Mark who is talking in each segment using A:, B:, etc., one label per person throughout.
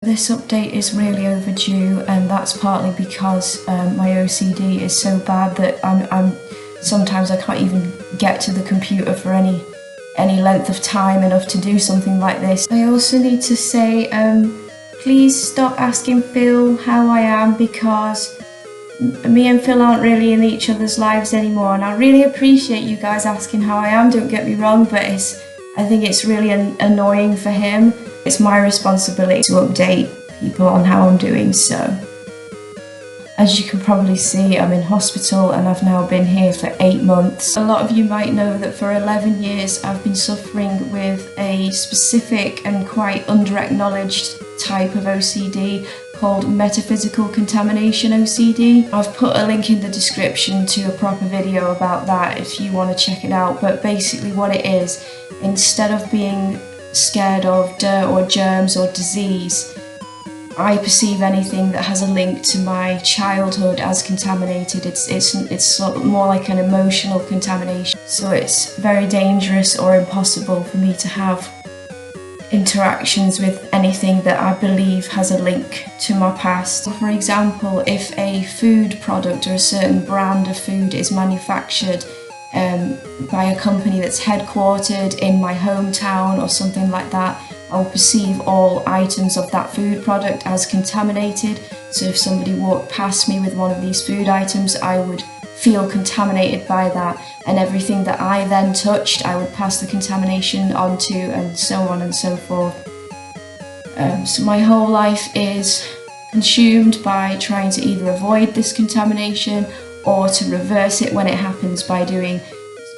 A: This update is really overdue, and that's partly because my OCD is so bad that I'm sometimes I can't even get to the computer for any length of time enough to do something like this. I also need to say, please stop asking Phil how I am, because me and Phil aren't really in each other's lives anymore, and I really appreciate you guys asking how I am, don't get me wrong, but I think it's really annoying for him. It's my responsibility to update people on how I'm doing, so. As you can probably see, I'm in hospital and I've now been here for 8 months. A lot of you might know that for 11 years I've been suffering with a specific and quite under-acknowledged type of OCD called metaphysical contamination OCD. I've put a link in the description to a proper video about that if you want to check it out, but basically what it is, instead of being scared of dirt or germs or disease, I perceive anything that has a link to my childhood as contaminated. It's sort of more like an emotional contamination. So it's very dangerous or impossible for me to have interactions with anything that I believe has a link to my past. For example, if a food product or a certain brand of food is manufactured by a company that's headquartered in my hometown or something like that, I'll perceive all items of that food product as contaminated. So if somebody walked past me with one of these food items, I would feel contaminated by that, and everything that I then touched, I would pass the contamination onto, and so on and so forth. So my whole life is consumed by trying to either avoid this contamination or to reverse it when it happens by doing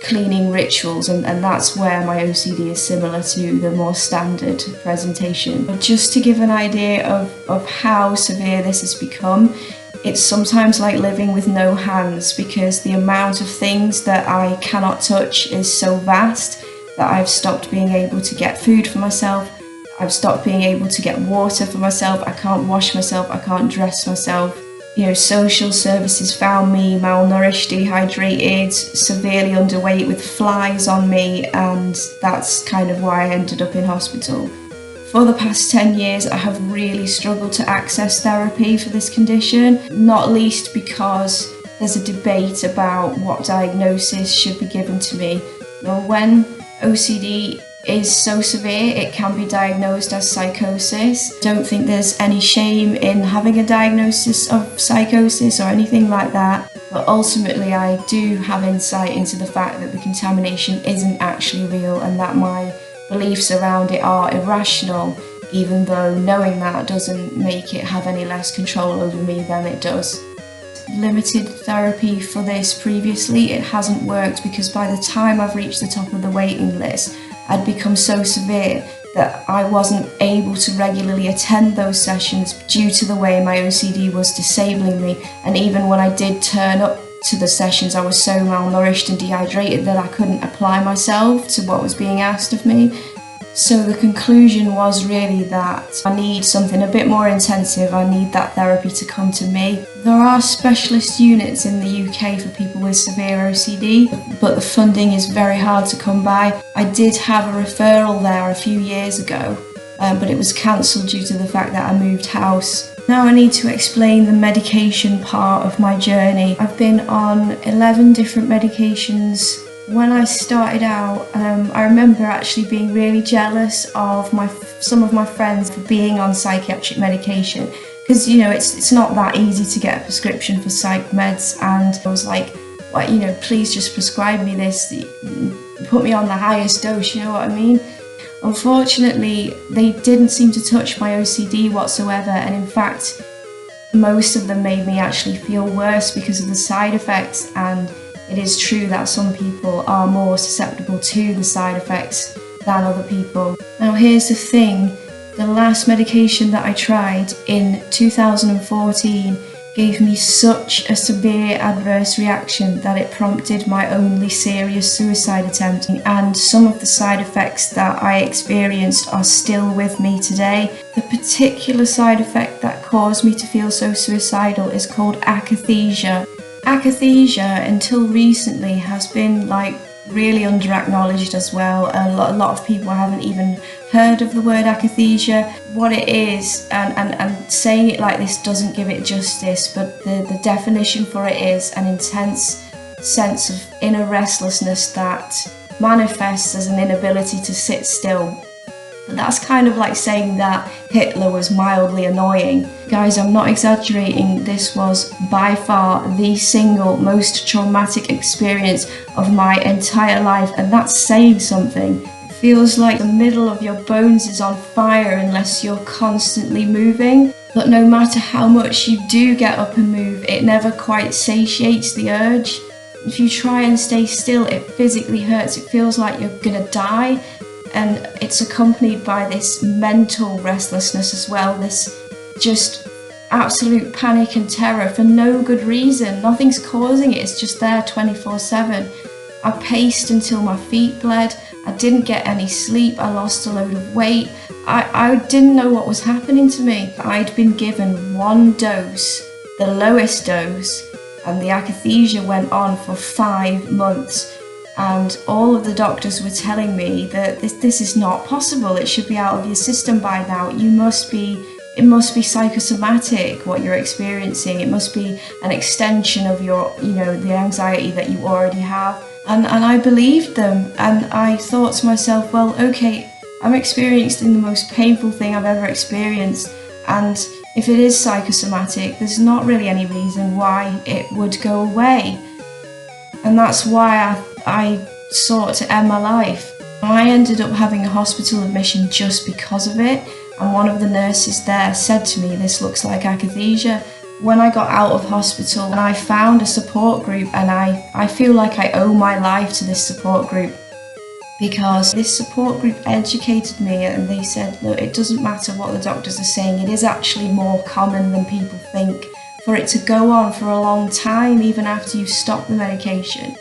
A: cleaning rituals, and that's where my OCD is similar to the more standard presentation. But just to give an idea of how severe this has become, it's sometimes like living with no hands, because the amount of things that I cannot touch is so vast that I've stopped being able to get food for myself, I've stopped being able to get water for myself, I can't wash myself, I can't dress myself. You know, social services found me malnourished, dehydrated, severely underweight with flies on me, and that's kind of why I ended up in hospital. For the past 10 years, I have really struggled to access therapy for this condition, not least because there's a debate about what diagnosis should be given to me. Now, when OCD is so severe, it can be diagnosed as psychosis. I don't think there's any shame in having a diagnosis of psychosis or anything like that, but ultimately I do have insight into the fact that the contamination isn't actually real and that my beliefs around it are irrational, even though knowing that doesn't make it have any less control over me than it does. Limited therapy for this previously, it hasn't worked, because by the time I've reached the top of the waiting list, I'd become so severe that I wasn't able to regularly attend those sessions due to the way my OCD was disabling me, and even when I did turn up to the sessions, I was so malnourished and dehydrated that I couldn't apply myself to what was being asked of me. So the conclusion was really that I need something a bit more intensive, I need that therapy to come to me. There are specialist units in the UK for people with severe OCD, but the funding is very hard to come by. I did have a referral there a few years ago, but it was cancelled due to the fact that I moved house. Now I need to explain the medication part of my journey. I've been on 11 different medications. When I started out, I remember actually being really jealous of some of my friends for being on psychiatric medication, because you know it's not that easy to get a prescription for psych meds, and I was like, well, you know, please just prescribe me this, put me on the highest dose, you know what I mean? Unfortunately, they didn't seem to touch my OCD whatsoever, and in fact most of them made me actually feel worse because of the side effects, and it is true that some people are more susceptible to the side effects than other people. Now here's the thing, the last medication that I tried in 2014 gave me such a severe adverse reaction that it prompted my only serious suicide attempt, and some of the side effects that I experienced are still with me today. The particular side effect that caused me to feel so suicidal is called akathisia. Akathisia, until recently, has been like really under-acknowledged as well. A lot of people haven't even heard of the word akathisia, what it is, and saying it like this doesn't give it justice, but the definition for it is an intense sense of inner restlessness that manifests as an inability to sit still. But that's kind of like saying that Hitler was mildly annoying. Guys, I'm not exaggerating, this was by far the single most traumatic experience of my entire life, and that's saying something. It feels like the middle of your bones is on fire unless you're constantly moving. But no matter how much you do get up and move, it never quite satiates the urge. If you try and stay still, it physically hurts. It feels like you're gonna die. And it's accompanied by this mental restlessness as well, this just absolute panic and terror for no good reason. Nothing's causing it, it's just there 24/7. I paced until my feet bled, I didn't get any sleep, I lost a load of weight. I didn't know what was happening to me. I'd been given one dose, the lowest dose, and the akathisia went on for 5 months. And all of the doctors were telling me that this is not possible. It should be out of your system by now. It must be psychosomatic what you're experiencing. It must be an extension of your, the anxiety that you already have. And I believed them, and I thought to myself, well, okay, I'm experiencing the most painful thing I've ever experienced, and if it is psychosomatic, there's not really any reason why it would go away. And that's why I sought to end my life. I ended up having a hospital admission just because of it, and one of the nurses there said to me, this looks like akathisia. When I got out of hospital, I found a support group, and I feel like I owe my life to this support group, because this support group educated me, and they said, look, it doesn't matter what the doctors are saying, it is actually more common than people think for it to go on for a long time even after you stop the medication.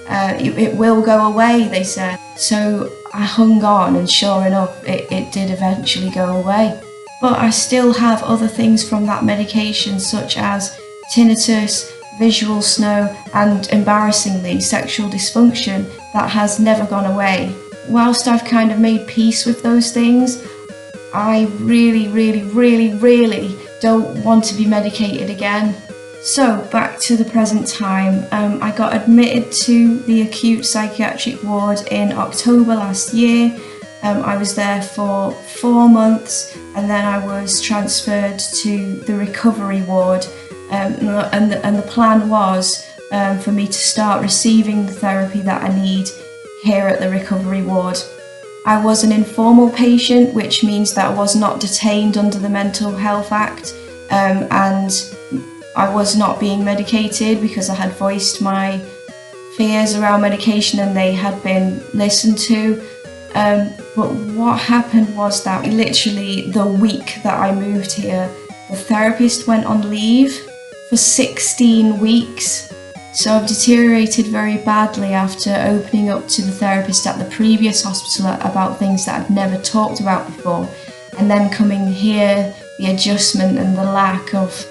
A: It will go away, they said. So I hung on, and sure enough, it did eventually go away. But I still have other things from that medication, such as tinnitus, visual snow, and embarrassingly, sexual dysfunction that has never gone away. Whilst I've kind of made peace with those things, I really, really, really, really don't want to be medicated again. So back to the present time, I got admitted to the acute psychiatric ward in October last year. I was there for 4 months, and then I was transferred to the recovery ward, and the plan was for me to start receiving the therapy that I need here at the recovery ward. I was an informal patient, which means that I was not detained under the Mental Health Act, and I was not being medicated because I had voiced my fears around medication and they had been listened to. But what happened was that literally the week that I moved here, the therapist went on leave for 16 weeks. So I've deteriorated very badly after opening up to the therapist at the previous hospital about things that I'd never talked about before. And then coming here, the adjustment and the lack of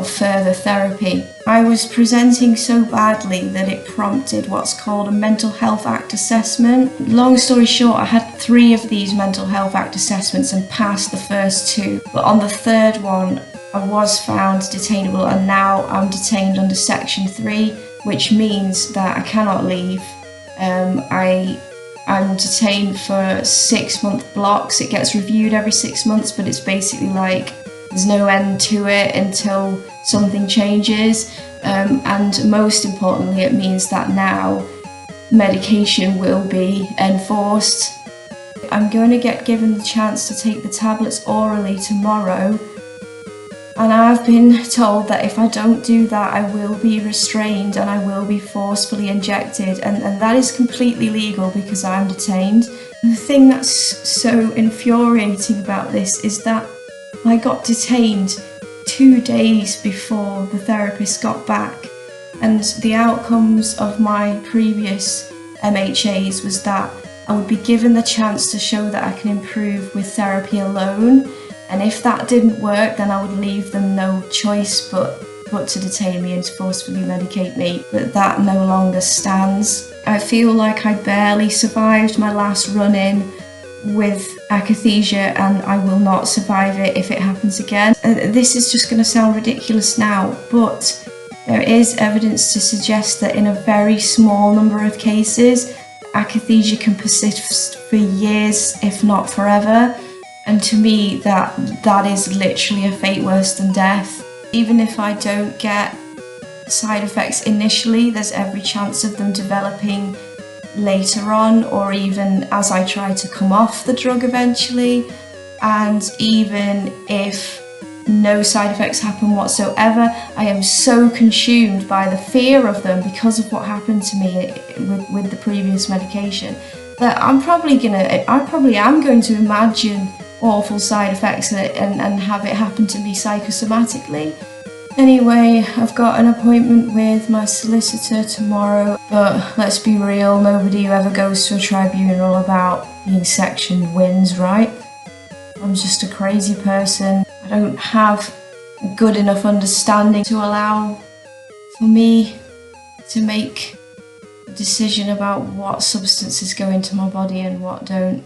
A: further therapy. I was presenting so badly that it prompted what's called a Mental Health Act assessment. Long story short, I had 3 of these Mental Health Act assessments and passed the first 2. But on the 3rd one, I was found detainable, and now I'm detained under Section 3, which means that I cannot leave. I'm detained for 6-month blocks. It gets reviewed every 6 months, but it's basically like there's no end to it until something changes. And most importantly, it means that now medication will be enforced. I'm going to get given the chance to take the tablets orally tomorrow, and I've been told that if I don't do that, I will be restrained and I will be forcefully injected, and that is completely legal because I'm detained. The thing that's so infuriating about this is that I got detained 2 days before the therapist got back, and the outcomes of my previous MHAs was that I would be given the chance to show that I can improve with therapy alone, and if that didn't work, then I would leave them no choice but to detain me and to forcefully medicate me. But that no longer stands. I feel like I barely survived my last run-in with akathisia and I will not survive it if it happens again. This is just going to sound ridiculous now, but there is evidence to suggest that in a very small number of cases, akathisia can persist for years, if not forever. And to me, that is literally a fate worse than death. Even if I don't get side effects initially, there's every chance of them developing later on, or even as I try to come off the drug eventually. And even if no side effects happen whatsoever, I am so consumed by the fear of them because of what happened to me with the previous medication that I probably am going to imagine awful side effects and have it happen to me psychosomatically. Anyway, I've got an appointment with my solicitor tomorrow, but let's be real, nobody who ever goes to a tribunal about being sectioned wins, right? I'm just a crazy person. I don't have a good enough understanding to allow for me to make a decision about what substances go into my body and what don't.